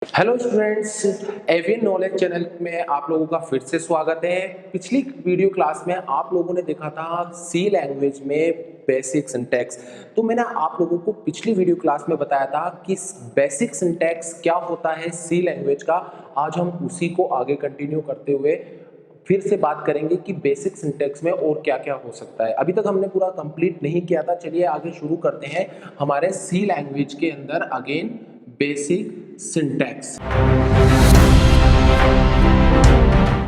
Hello students, avian knowledge channel में आप लोगों का फिर से स्वागत है। पिछली वीडियो क्लास में आप लोगों ने देखा था सी लैंग्वेज में बेसिक सिंटैक्स। तो मैंने आप लोगों को पिछली वीडियो क्लास में बताया था कि बेसिक सिंटैक्स क्या होता है सी लैंग्वेज का। आज हम उसी को आगे कंटिन्यू करते हुए फिर से बात करेंगे कि बेसिक सिंटैक्स में और क्या क्या हो सकता है। अभी तक हमने पूरा कंप्लीट नहीं किया था। चलिए आगे शुरू करते हैं हमारे सी लैंग्वेज के अंदर again basic syntax.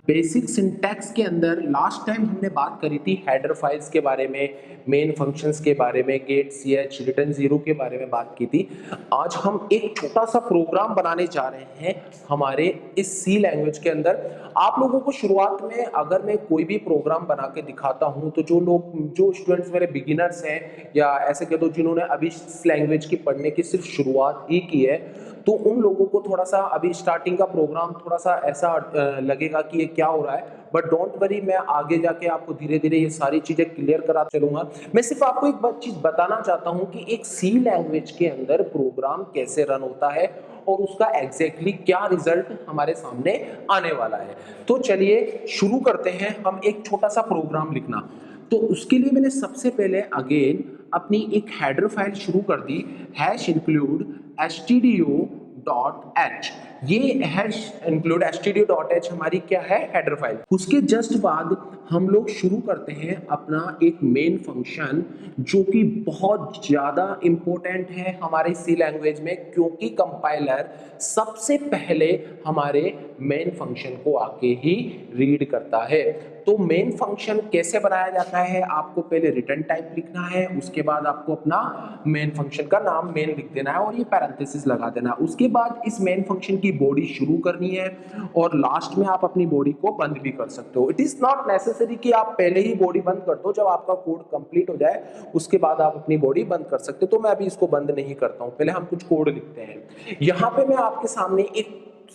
Basic syntax के अंदर लास्ट टाइम हमने बात करी थी हेडर फाइल्स के बारे में, मेन फंक्शंस के बारे में, गेट ch रिटर्न जीरो के बारे में बात की थी। आज हम एक छोटा सा प्रोग्राम बनाने जा रहे हैं हमारे इस सी लैंग्वेज के अंदर। आप लोगों को शुरुआत में अगर मैं कोई भी प्रोग्राम बना के दिखाता हूं तो जो स्टूडेंट्स मेरे बिगिनर्स हैं या ऐसे कह दो जिन्होंने अभी इस लैंग्वेज की पढ़ने की सिर्फ शुरुआत ही की है, तो उन लोगों को थोड़ा सा अभी स्टार्टिंग का प्रोग्राम थोड़ा सा ऐसा लगेगा कि ये क्या हो रहा है। बट डोंट वरी, मैं आगे जाके आपको धीरे धीरे ये सारी चीजें क्लियर करा चलूंगा। मैं सिर्फ आपको एक चीज बताना चाहता हूं कि एक सी लैंग्वेज के अंदर प्रोग्राम कैसे रन होता है और उसका एग्जैक्टली क्या रिजल्ट हमारे सामने आने वाला है। तो चलिए शुरू करते हैं हम एक छोटा सा प्रोग्राम लिखना। तो उसके लिए मैंने सबसे पहले अगेन अपनी एक हेडर फाइल शुरू कर दी, हैश इंक्लूड stdio.h। ये हैश इंक्लूड stdio.h हमारी क्या है, हेडर फाइल। उसके जस्ट बाद हम लोग शुरू करते हैं अपना एक मेन फंक्शन जो कि बहुत ज्यादा इंपॉर्टेंट है हमारे सी लैंग्वेज में, क्योंकि कंपाइलर सबसे पहले हमारे मेन फंक्शन को आके ही रीड करता है। तो मेन फंक्शन कैसे बनाया जाता है, आपको पहले रिटर्न टाइप लिखना है, उसके बाद आपको अपना मेन फंक्शन का नाम मेन लिख देना है और ये पैरेंथेसिस लगा देना है। उसके बाद इस मेन फंक्शन की बॉडी शुरू करनी है और लास्ट में आप अपनी बॉडी को बंद भी कर सकते हो। इट इज नॉट नेसेसरी कि आप पहले ही बॉडी बंद कर दो, जब आपका कोड कंप्लीट हो जाए उसके बाद आप अपनी बॉडी बंद कर सकते हो। तो मैं अभी इसको बंद नहीं करता हूं, पहले हम कुछ कोड लिखते हैं। यहां पे मैं आपके सामने एक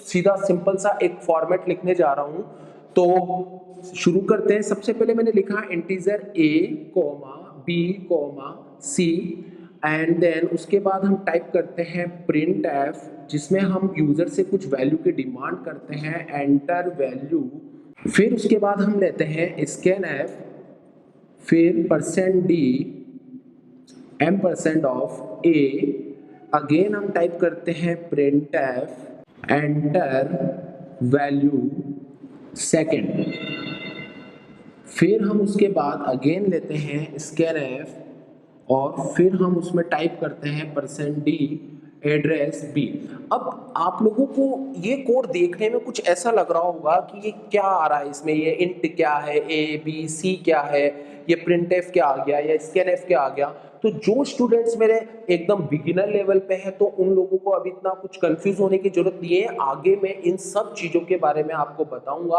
सीधा सिंपल सा एक फॉर्मेट लिखने जा रहा हूं। तो शुरू करते हैं। सबसे पहले मैंने लिखा integer a, b, c and then उसके बाद हम टाइप करते हैं प्रिंट एफ, जिसमें हम यूजर से कुछ वैल्यू की डिमांड करते हैं, एंटर वैल्यू। फिर उसके बाद हम लेते हैं स्कैन एफ, फिर %d m% of a, again हम टाइप करते हैं print F, enter value second. फिर हम उसके बाद अगेन लेते हैं स्कैन एफ और फिर हम उसमें टाइप करते हैं %d एड्रेस b। अब आप लोगों को ये कोड देखने में कुछ ऐसा लग रहा होगा कि ये क्या आ रहा है इसमें, ये इंट क्या है, a b c क्या है, ये प्रिंट एफ क्या आ गया या स्कैन एफ क्या आ गया। तो जो स्टूडेंट्स मेरे एकदम बिगिनर लेवल पे हैं तो उन लोगों को अभी इतना कुछ कंफ्यूज होने की जरूरत नहीं है। आगे मैं इन सब चीजों के बारे में आपको बताऊंगा।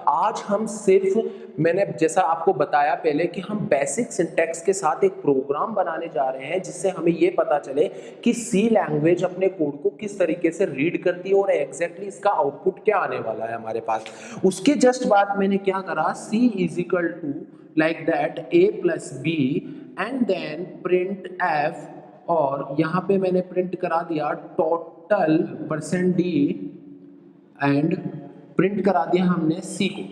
आज हम सिर्फ, मैंने जैसा आपको बताया पहले कि हम बेसिक सिंटैक्स के साथ एक प्रोग्राम बनाने जा रहे हैं जिससे हमें ये पता चले कि सी लैंग्वेज अपने कोड को किस तरीके से रीड करती है और एग्जैक्टली इसका आउटपुट क्या आने वाला है हमारे पास। उसके जस्ट बाद मैंने क्या करा, c is equal to like that a plus b and then print f, और यहाँ पे मैंने प्रिंट करा दिया टोटल %d एंड प्रिंट करा दिया हमने c को,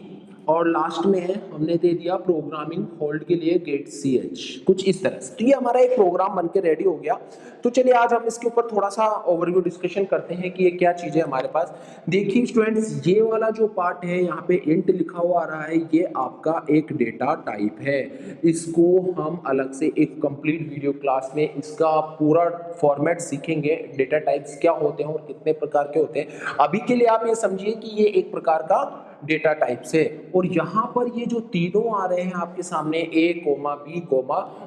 और लास्ट में हमने दे दिया प्रोग्रामिंग होल्ड के लिए गेट ch, कुछ इस तरह से। तो ये हमारा एक प्रोग्राम बनके रेडी हो गया। तो चलिए आज हम इसके ऊपर थोड़ा सा ओवरव्यू डिस्कशन करते हैं कि ये क्या चीजें हमारे पास। देखिए स्टूडेंट्स, ये वाला जो पार्ट है यहाँ पे इंट लिखा हुआ आ रहा है, ये आपका एक डेटा टाइप है। इसको हम अलग से एक कंप्लीट वीडियो क्लास में इसका पूरा फॉर्मेट सीखेंगे, डेटा टाइप्स क्या होते हैं और कितने प्रकार के होते हैं। अभी के लिए आप ये समझिए कि ये एक प्रकार का डेटा टाइप्स है। और यहाँ पर ये जो तीनों आ रहे हैं आपके सामने a, b,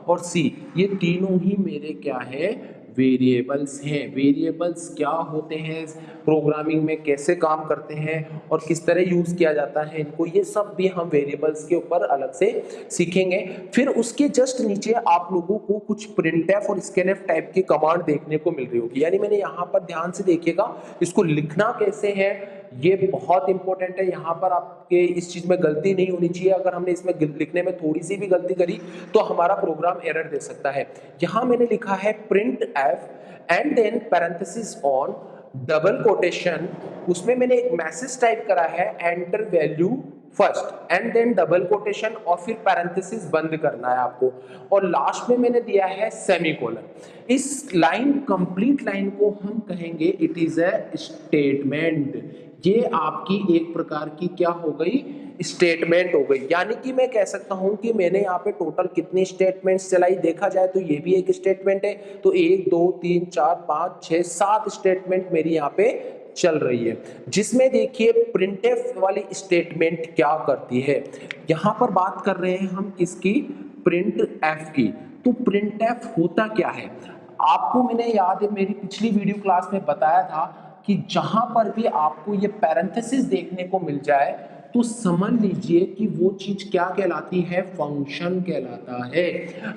और c, ये तीनों ही मेरे क्या है, वेरिएबल्स हैं। वेरिएबल्स क्या होते हैं, प्रोग्रामिंग में कैसे काम करते हैं और किस तरह यूज किया जाता है इनको, ये सब भी हम वेरिएबल्स के ऊपर अलग से सीखेंगे। फिर उसके जस्ट नीचे आप लोगों को कुछ प्रिंटफ और स्कैनफ टाइप की कमांड देखने को मिल रही होगी। यानी मैंने यहाँ पर ध्यान से देखिएगा, इसको लिखना कैसे है ये बहुत इंपॉर्टेंट है। यहाँ पर आपके इस चीज में गलती नहीं होनी चाहिए। अगर हमने इसमें लिखने में थोड़ी सी भी गलती करी तो हमारा प्रोग्राम एरर दे सकता है। यहाँ मैंने लिखा है print F and then parenthesis on double quotation, उसमें मैंने एक मैसेज टाइप करा है enter value first and then double quotation और फिर पैरेंथेसिस बंद करना है आपको, और लास्ट में मैंने दिया है सेमीकोलन। इस लाइन, कंप्लीट लाइन को हम कहेंगे इट इज अ स्टेटमेंट। ये आपकी एक प्रकार की क्या हो गई, स्टेटमेंट हो गई। यानी कि मैं कह सकता हूं कि मैंने यहाँ पे टोटल कितनी स्टेटमेंट्स चलाई, देखा जाए तो ये भी एक स्टेटमेंट है। तो 1 2 3 4 5 6 7 स्टेटमेंट मेरी यहाँ पे चल रही है, जिसमें देखिए प्रिंटफ वाली स्टेटमेंट क्या करती है। यहाँ पर बात कर रहे हैं हम किसकी, प्रिंट एफ की। तो प्रिंट एफ होता क्या है, आपको मैंने याद है मेरी पिछली वीडियो क्लास में बताया था कि जहां पर भी आपको ये पैरेंथेसिस देखने को मिल जाए तो समझ लीजिए कि वो चीज क्या कहलाती है, फंक्शन कहलाता है।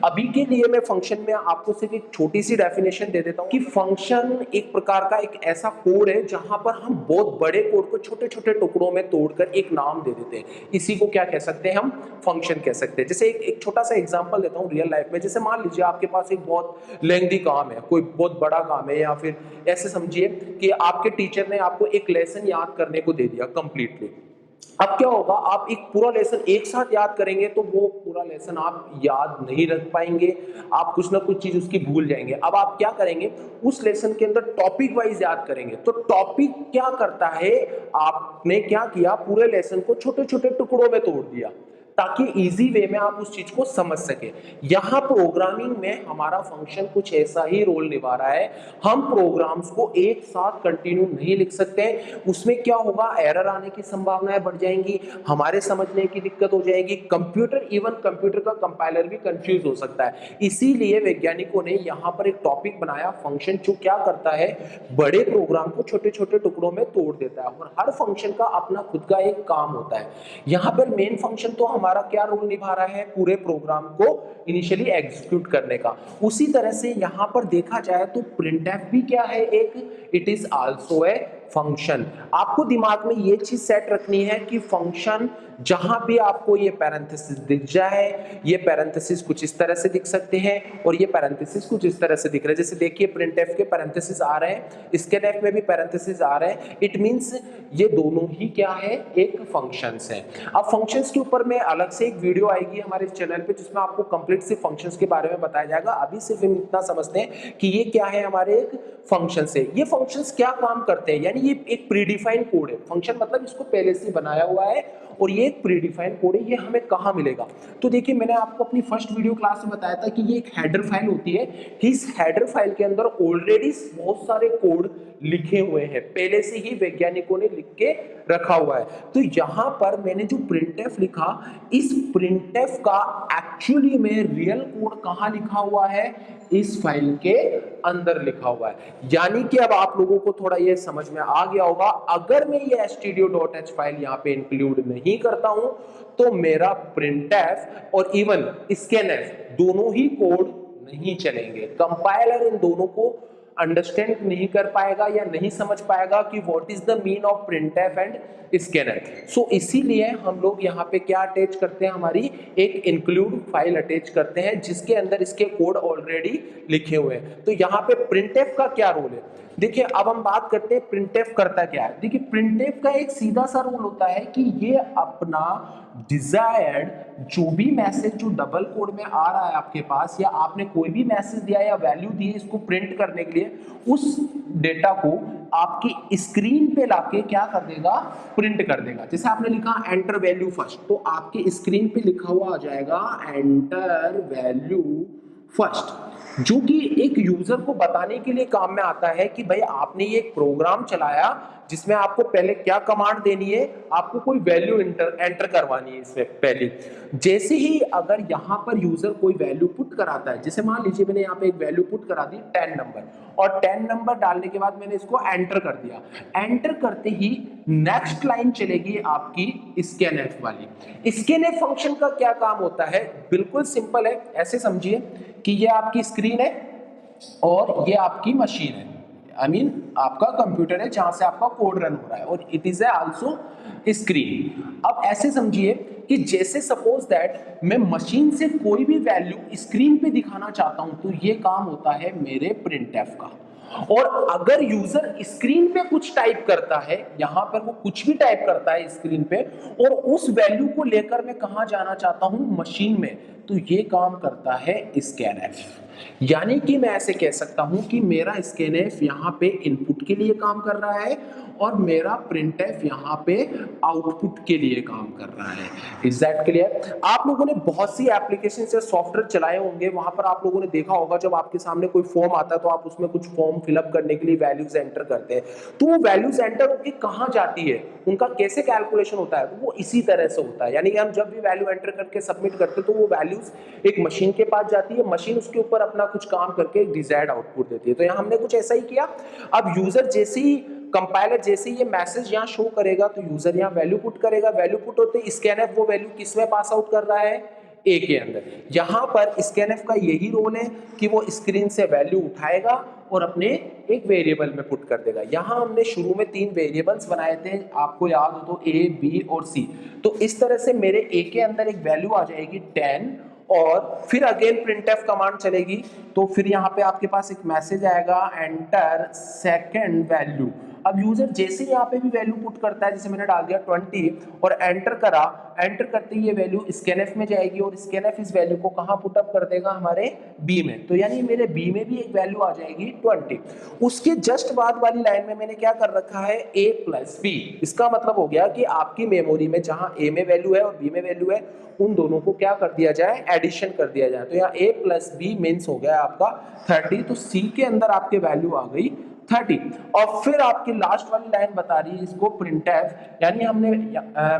अभी के लिए मैं फंक्शन में आपको सिर्फ एक छोटी सी डेफिनेशन दे देता हूं कि फंक्शन एक प्रकार का एक ऐसा कोड है जहां पर हम बहुत बड़े कोड को छोटे छोटे टुकड़ों में तोड़कर एक नाम दे देते हैं। इसी को क्या कह सकते हैं, हम फंक्शन कह सकते हैं। जैसे एक छोटा सा एग्जांपल देता हूं रियल लाइफ में। जैसे मान लीजिए आपके पास एक बहुत लेंथी काम है, कोई बहुत बड़ा काम है, या फिर ऐसे समझिए कि आपके टीचर ने आपको एक लेसन याद करने को दे दिया कंप्लीटली। अब क्या होगा, आप एक पूरा लेसन एक साथ याद करेंगे तो वो पूरा लेसन आप याद नहीं रख पाएंगे, आप कुछ ना कुछ चीज उसकी भूल जाएंगे। अब आप क्या करेंगे, उस लेसन के अंदर टॉपिक वाइज याद करेंगे। तो टॉपिक क्या करता है, आपने क्या किया, पूरे लेसन को छोटे छोटे टुकड़ों में तोड़ दिया ताकि इजी वे में आप उस चीज को समझ सके। यहां प्रोग्रामिंग में हमारा फंक्शन कुछ ऐसा ही रोल निभा रहा है। हम प्रोग्राम्स को एक साथ कंटिन्यू नहीं लिख सकते, उसमें क्या होगा, एरर आने की संभावनाएं बढ़ जाएंगी, हमारे समझने की दिक्कत हो जाएगी, कंप्यूटर का कंपाइलर भी कंफ्यूज हो सकता है। इसीलिए वैज्ञानिकों ने यहाँ पर एक टॉपिक बनाया, फंक्शन, जो क्या करता है, बड़े प्रोग्राम को छोटे छोटे टुकड़ों में तोड़ देता है। और हर फंक्शन का अपना खुद का एक काम होता है। यहाँ पर मेन फंक्शन तो हमारा क्या रोल निभा रहा है, पूरे प्रोग्राम को इनिशियली एग्जीक्यूट करने का। उसी तरह से यहां पर देखा जाए तो प्रिंटफ भी क्या है, एक it is also a function. आपको दिमाग में ये चीज सेट रखनी है कि फंक्शन जहां भी आपको ये पैरेंथेसिस दिख जाए, ये पैरेंथेसिस कुछ इस तरह से दिख सकते हैं और ये पैरेंथेसिस कुछ इस तरह से दिख रहे हैं। जैसे देखिए प्रिंटफ के पैरेंथेसिस आ रहे हैं, स्कैनफ में भी पैरेंथेसिस आ रहे हैं। इट मींस ये दोनों ही क्या है, एक फंक्शंस है। अब फंक्शंस के ऊपर में अलग से एक वीडियो आएगी हमारे चैनल पे जिसमें आपको कंप्लीट से फंक्शंस के बारे में बताया जाएगा। अभी सिर्फ हम इतना समझते हैं कि ये क्या है, हमारे एक फंक्शंस है। ये फंक्शंस क्या काम करते हैं, यानी ये एक प्रीडिफाइंड कोड है। फंक्शन मतलब इसको पहले से बनाया हुआ है और ये एक प्रीडिफाइंड कोड है। ये हमें कहाँ मिलेगा, तो देखिए मैंने आपको अपनी फर्स्ट वीडियो क्लास में बताया था कि ये एक हेडर फाइल होती है। इस हेडर फाइल के अंदर ऑलरेडी बहुत सारे कोड लिखे हुए हैं, पहले से ही वैज्ञानिकों ने लिख के रखा हुआ है। तो यहां पर मैंने जो प्रिंटफ लिखा, इस प्रिंटफ का एक्चुअली में रियल कोड कहां लिखा हुआ है, इस फाइल के अंदर लिखा हुआ है। यानी कि अब आप लोगों को थोड़ा ये समझ में आ गया होगा, अगर मैं ये stdio.h फाइल यहाँ पे इंक्लूड नहीं करता हूं तो मेरा प्रिंटफ और इवन स्कैनफ दोनों ही कोड नहीं चलेंगे। कंपाइलर इन दोनों को अंडरस्टैंड नहीं कर पाएगा या नहीं समझ पाएगा कि what is the mean of printf and scanf. So इसीलिए हम लोग यहाँ पे क्या अटैच करते हैं, हमारी एक इंक्लूड फाइल अटैच करते हैं जिसके अंदर इसके कोड ऑलरेडी लिखे हुए हैं। तो यहाँ पे प्रिंटफ का क्या रोल है, देखिए अब हम बात करते हैं प्रिंटफ करता क्या है। देखिए प्रिंटफ का एक सीधा सा रोल होता है कि ये अपना डिजायर्ड जो भी मैसेज जो डबल कोड में आ रहा है आपके पास, या आपने कोई भी मैसेज दिया या वैल्यू दी है इसको प्रिंट करने के लिए, उस डेटा को आपकी स्क्रीन पे लाके क्या कर देगा, प्रिंट कर देगा। जैसे आपने लिखा एंटर वैल्यू फर्स्ट, तो आपके स्क्रीन पे लिखा हुआ आ जाएगा एंटर वैल्यू फर्स्ट, जो कि एक यूजर को बताने के लिए काम में आता है कि भाई आपने ये एक प्रोग्राम चलाया जिसमें आपको पहले क्या कमांड देनी है, आपको कोई वैल्यू एंटर करवानी है इसमें पहले। जैसे ही अगर यहाँ पर यूजर कोई वैल्यू पुट कराता है, जैसे मान लीजिए मैंने यहाँ पे एक वैल्यू पुट करा दी 10 नंबर, और 10 नंबर डालने के बाद मैंने इसको एंटर कर दिया। एंटर करते ही नेक्स्ट लाइन चलेगी आपकी स्कैनफ वाली। स्कैनफ फंक्शन का क्या काम होता है, बिल्कुल सिंपल है। ऐसे समझिए कि ये आपकी स्क्रीन है और ये आपकी मशीन है, आई मीन आपका कंप्यूटर है जहां से आपका कोड रन हो रहा है, और इट इज आल्सो स्क्रीन। अब ऐसे समझिए कि जैसे सपोज दैट मैं मशीन से कोई भी वैल्यू स्क्रीन पे दिखाना चाहता हूं, तो ये काम होता है मेरे प्रिंटफ का। और अगर यूजर स्क्रीन पे कुछ टाइप करता है, यहां पर वो कुछ भी टाइप करता है स्क्रीन पे, और उस वैल्यू को लेकर मैं कहां जाना चाहता हूं, मशीन में, तो ये काम करता है स्कैनएफ। यानी कि मैं ऐसे कह सकता हूं कि मेरा स्कैनएफ यहां पे इनपुट के लिए काम कर रहा है और मेरा प्रिंटएफ यहां पे आउटपुट के लिए काम कर रहा है। Is that clear? आप लोगों ने बहुत सी एप्लीकेशन से सॉफ्टवेयर चलाए होंगे, वहां पर आप लोगों ने देखा होगा जब आपके सामने कोई फॉर्म आता है तो आप उसमें कुछ फॉर्म फिलअप करने के लिए वैल्यूज एंटर करते हैं, तो वो वैल्यूज एंटर होकर कहां जाती है, उनका कैसे कैलकुलेशन होता है, तो वो इसी तरह से होता है। यानी कि हम जब भी वैल्यू एंटर करके सबमिट करते हैं तो वो वैल्यूज एक मशीन के पास जाती है, मशीन उसके ऊपर अपना कुछ काम करके एक डिजायर्ड आउटपुट देती है। तो यहाँ हमने कुछ ऐसा ही किया। अब यूजर जैसे ही कंपाइलर जैसे ये मैसेज यहाँ शो करेगा तो यूजर यहाँ वैल्यू पुट करेगा, वैल्यू पुट होते ही स्कैनएफ वो वैल्यू किस में पास आउट कर रहा है, ए के अंदर। यहाँ पर स्कैनएफ का यही रोल है कि वो स्क्रीन से वैल्यू उठाएगा और अपने एक वेरिएबल में पुट कर देगा। यहाँ हमने शुरू में 3 वेरिएबल्स बनाए थे, आपको याद हो तो ए, बी और सी। तो इस तरह से मेरे ए के अंदर एक वैल्यू आ जाएगी 10 और फिर अगेन प्रिंटएफ कमांड चलेगी, तो फिर यहाँ पे आपके पास एक मैसेज आएगा एंटर सेकंड वैल्यू। अब यूजर जैसे यहाँ पे भी वैल्यू पुट करता है, जैसे मैंने डाल दिया 20 और एंटर करा, एंटर करते ही ये वैल्यू स्कैनएफ में जाएगी और स्कैनएफ इस वैल्यू को कहाँ पुट अप कर देगा, हमारे बी में। तो यानी मेरे बी में भी एक वैल्यू आ जाएगी 20। उसके जस्ट बाद वाली लाइन में मैंने क्या कर रखा है, a प्लस बी। इसका मतलब हो गया कि आपकी मेमोरी में जहां a में वैल्यू है और b में वैल्यू है, उन दोनों को क्या कर दिया जाए, एडिशन कर दिया जाए। तो यहाँ a प्लस बी मीन्स हो गया आपका 30। तो c के अंदर आपके वैल्यू आ गई 30। और फिर आपकी लास्ट वाली लाइन बता रही है इसको प्रिंटएफ, यानी हमने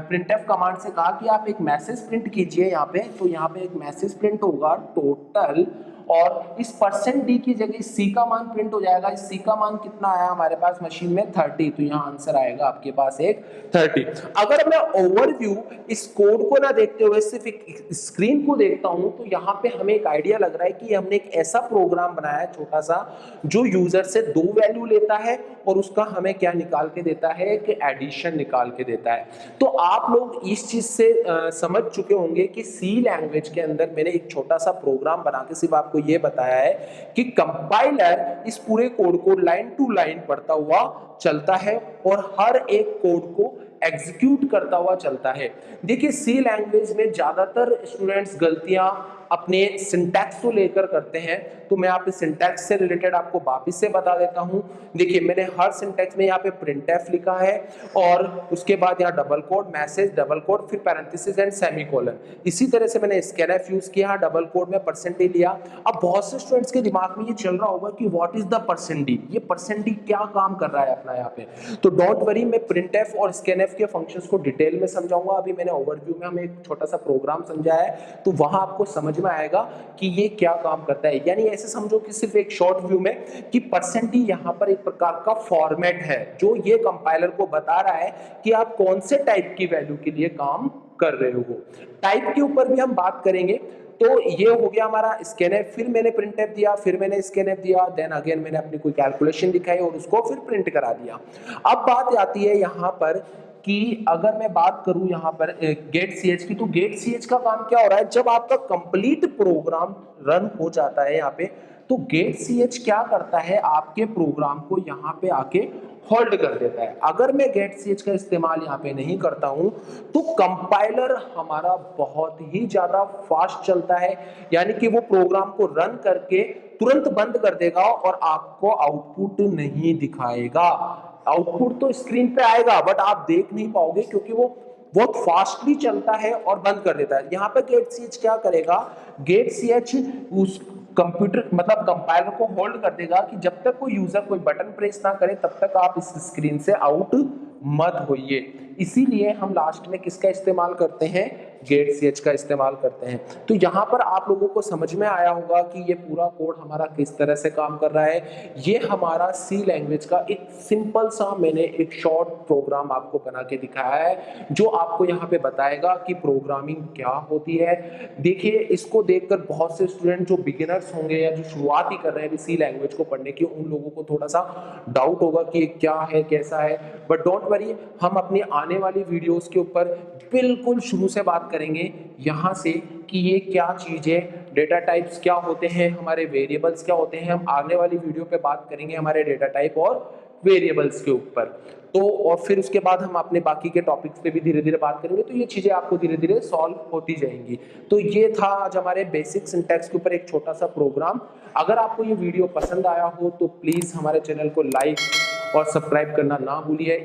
प्रिंटएफ कमांड से कहा कि आप एक मैसेज प्रिंट कीजिए यहाँ पे। तो यहाँ पे एक मैसेज प्रिंट होगा टोटल, और इस %d की जगह c का मान प्रिंट हो जाएगा। इस c का मान कितना आया हमारे पास मशीन में, 30। तो यहाँ आंसर आएगा आपके पास एक 30। अगर मैं ओवरव्यू इस कोड को ना देखते हुए सिर्फ एक स्क्रीन को देखता हूं तो यहाँ पे हमें एक आइडिया लग रहा है कि हमने एक ऐसा प्रोग्राम बनाया है छोटा सा, जो यूजर से 2 वैल्यू लेता है और उसका हमें क्या निकाल के देता है, कि एडिशन निकाल के देता है। तो आप लोग इस चीज से समझ चुके होंगे कि सी लैंग्वेज के अंदर मैंने एक छोटा सा प्रोग्राम बना के सिर्फ आपको ये बताया है कि कंपाइलर इस पूरे कोड को लाइन टू लाइन पढ़ता हुआ चलता है और हर एक कोड को एग्जीक्यूट करता हुआ चलता है। देखिए सी लैंग्वेज में ज्यादातर स्टूडेंट्स गलतियां अपने सिंटैक्स को लेकर करते हैं, तो मैं यहाँ पे सिंटैक्स से रिलेटेड आपको वापस से बता देता हूँ। देखिए मैंने हर सिंटैक्स में यहाँ पे प्रिंटएफ लिखा है और उसके बाद यहाँ double quote, message, double quote, फिर पैरेंथेसिस एंड सेमीकोलन। इसी तरह से मैंने स्कैनएफ यूज किया, डबल कोड में %d लिया। अब बहुत से स्टूडेंट्स के दिमाग में ये चल रहा होगा कि व्हाट इज द %d, ये %d क्या काम कर रहा है अपना यहाँ पे। तो डोंट वरी, मैं प्रिंटएफ और स्कैनएफ के फंक्शंस को डिटेल में समझाऊंगा। अभी मैंने ओवरव्यू में हमें एक छोटा सा प्रोग्राम समझाया है, तो वहां आपको समझ में आएगा कि ये क्या काम करता है। यानी ऐसे समझो कि सिर्फ एक शॉर्ट व्यू में कि %d यहाँ पर एक प्रकार का फॉर्मेट है जो ये कंपाइलर को बता रहा है कि आप कौन से टाइप की वैल्यू के लिए काम कर रहे हो। टाइप के ऊपर भी हम बात करेंगे। तो ये हो गया हमारा स्कैनएफ, फिर मैंने प्रिंटएफ दिया, फिर मैंने स्कैनएफ दिया, देन अगेन मैंने अपनी कोई कैलकुलेशन दिखाई और उसको फिर प्रिंट करा दिया। अब बात आती है यहाँ पर कि अगर मैं बात करूं यहाँ पर गेट ch की, तो गेट ch का काम क्या हो रहा है, जब आपका कंप्लीट प्रोग्राम रन हो जाता है यहाँ पे, तो गेट ch क्या करता है, आपके प्रोग्राम को यहाँ पे आके होल्ड कर देता है। अगर मैं गेट ch का इस्तेमाल यहाँ पे नहीं करता हूं तो कंपाइलर हमारा बहुत ही ज्यादा फास्ट चलता है, यानी कि वो प्रोग्राम को रन करके तुरंत बंद कर देगा और आपको आउटपुट नहीं दिखाएगा। आउटपुट तो स्क्रीन पे आएगा बट आप देख नहीं पाओगे क्योंकि वो बहुत फास्टली चलता है और बंद कर देता है। यहाँ पे गेट ch क्या करेगा, गेट ch उस कंप्यूटर मतलब कंपाइलर को होल्ड कर देगा कि जब तक कोई यूजर कोई बटन प्रेस ना करे तब तक आप इस स्क्रीन से आउट मत होइए। इसीलिए हम लास्ट में किसका इस्तेमाल करते हैं, गेट ch का इस्तेमाल करते हैं। तो यहाँ पर आप लोगों को समझ में आया होगा कि ये पूरा कोड हमारा किस तरह से काम कर रहा है। ये हमारा सी लैंग्वेज का एक सिंपल सा मैंने एक शॉर्ट प्रोग्राम आपको बना के दिखाया है जो आपको यहाँ पे बताएगा कि प्रोग्रामिंग क्या होती है। देखिए इसको देखकर बहुत से स्टूडेंट जो बिगिनर्स होंगे या जो शुरुआत ही कर रहे हैं सी लैंग्वेज को पढ़ने की, उन लोगों को थोड़ा सा डाउट होगा कि क्या है कैसा है, बट डोंट वरी, हम अपनी आने वाली वीडियोस के ऊपर बिल्कुल शुरू से बात करेंगे यहाँ से कि ये क्या चीज़ है, डेटा टाइप्स क्या होते हैं, हमारे वेरिएबल्स क्या होते हैं। हम आने वाली वीडियो पे बात करेंगे हमारे डेटा टाइप और वेरिएबल्स के ऊपर। तो और फिर उसके बाद हम अपने बाकी के टॉपिक्स पे भी धीरे धीरे बात करेंगे, तो ये चीज़ें आपको धीरे धीरे सॉल्व होती जाएंगी। तो ये था आज हमारे बेसिक सिंटैक्स के ऊपर एक छोटा सा प्रोग्राम। अगर आपको ये वीडियो पसंद आया हो तो प्लीज़ हमारे चैनल को लाइक और सब्सक्राइब करना ना भूलिए।